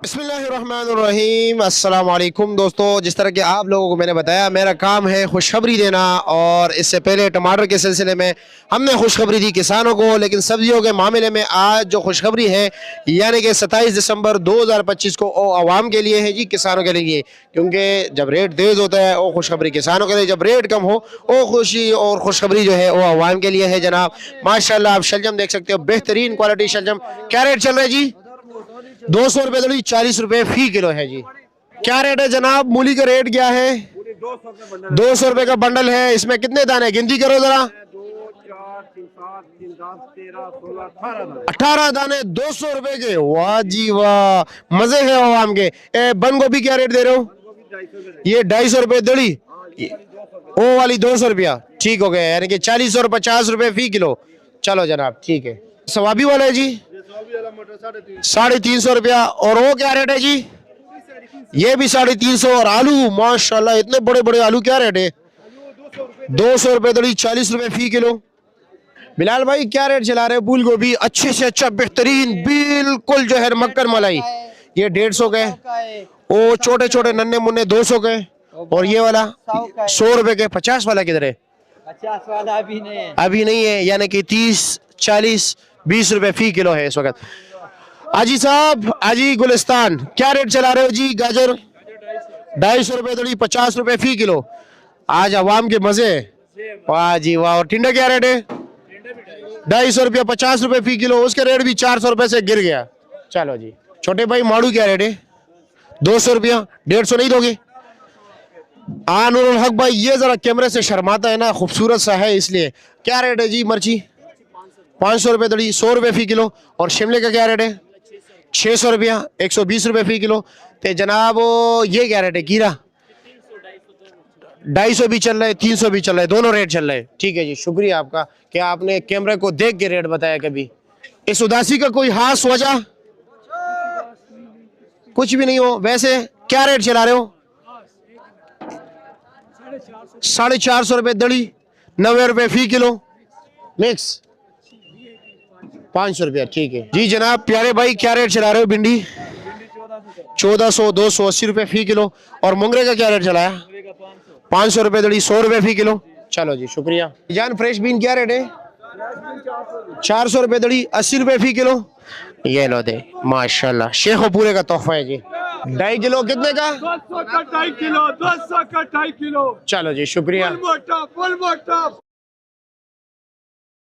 बिस्मिल्लाहिर्रहमानिर्रहीम। अस्सलाम वालेकुम दोस्तों, जिस तरह कि आप लोगों को मैंने बताया मेरा काम है खुशखबरी देना, और इससे पहले टमाटर के सिलसिले में हमने खुशखबरी दी किसानों को, लेकिन सब्जियों के मामले में आज जो खुशखबरी है यानी कि 27 दिसंबर 2025 को वो आवाम के लिए है जी, किसानों के लिए। क्योंकि जब रेट तेज़ होता है वो खुशखबरी किसानों के लिए, जब रेट कम हो वो खुशी और खुशखबरी जो है वो आवाम के लिए है जनाब। माशाल्लाह आप शलजम देख सकते हो, बेहतरीन क्वालिटी शलजम। क्या रेट चल रहा है जी? 200 रुपये दड़ी, 40 रुपये फी किलो है जी। क्या रेट है जनाब? मूली का रेट क्या है? 200 रुपये का बंडल है। इसमें कितने दाने गिनती करो जरा? 18 दाने 200 रुपए के। वाह जी वाह, मजे है आवाम के। बंद गोभी क्या रेट दे रहे हो? ये 250 रुपये दड़ी, ओ वाली 200 रुपया। ठीक हो गया, यानी कि 40 और 50 रुपये फी किलो। चलो जनाब ठीक है। सवाबी वाला है जी 350 रुपया। और वो क्या रेट है जी? ये भी 350। और आलू माशाल्लाह इतने बड़े बड़े आलू क्या रेट है? 200 रुपये दड़ी, 40 रुपये फी किलो। बिलाल भाई क्या रेट चला रहे हो? फूल गोभी अच्छे से अच्छा बेहतरीन बिल्कुल जो है मक्खन मलाई, ये 150 के। वो छोटे छोटे नन्हे मुन्ने 200 के। और ये वाला 100 रुपए के। 50 वाला किधर है? 50 वाला अभी नहीं है, यानी कि 30, 40, 20 रुपए फी किलो है इस वक्त। आजी साहब, आजी गुलिस्तान क्या रेट चला रहे हो जी? गाजर 250 रुपए दड़ी, 50 रुपए फी किलो। आज अवाम के मजे। वाह जी वाह। और टिंडा क्या रेट है? 250 रुपया, 50 रुपए फी किलो। उसके रेट भी 400 रुपए से गिर गया। चलो जी। छोटे भाई माड़ू क्या रेट है? 200 रुपया। 150 नहीं दोगे? आनुल हक भाई ये जरा कैमरे से शर्माता है ना, खूबसूरत सा है इसलिए। क्या रेट है जी मर्ची? 500 रुपये दड़ी, 100 रुपये फी किलो। और शिमले का क्या रेट है? 600 रुपया, 120 रुपये फी किलो। तो जनाब ये क्या रेट है? कीरा 250 भी चल रहा है, 300 भी चल रहा है, दोनों रेट चल रहे हैं। ठीक है जी, शुक्रिया आपका कि आपने कैमरे को देख के रेट बताया। कभी इस उदासी का कोई खास वजह? कुछ भी नहीं हो। वैसे क्या रेट चला रहे हो? 450 रुपये दड़ी, 90 रुपये फी किलो। मिक्स 500 रुपया। ठीक है जी जनाब। प्यारे भाई क्या रेट चला रहे हो? भिंडी 1400, 280 रुपये फी किलो। और मुंगरे का क्या रेट चलाया? 500 रुपये दड़ी, 100 रुपये फी किलो। चलो जी शुक्रिया जान। फ्रेश बीन क्या रेट है? 400 रुपये दड़ी, 80 रुपये फी किलो। ये लो दे माशाल्लाह, शेखो पूरे का तोहफा है जी। 2.5 किलो कितने का? 200 का 2.5 किलो, 200 का 2.5 किलो। चलो जी शुक्रिया।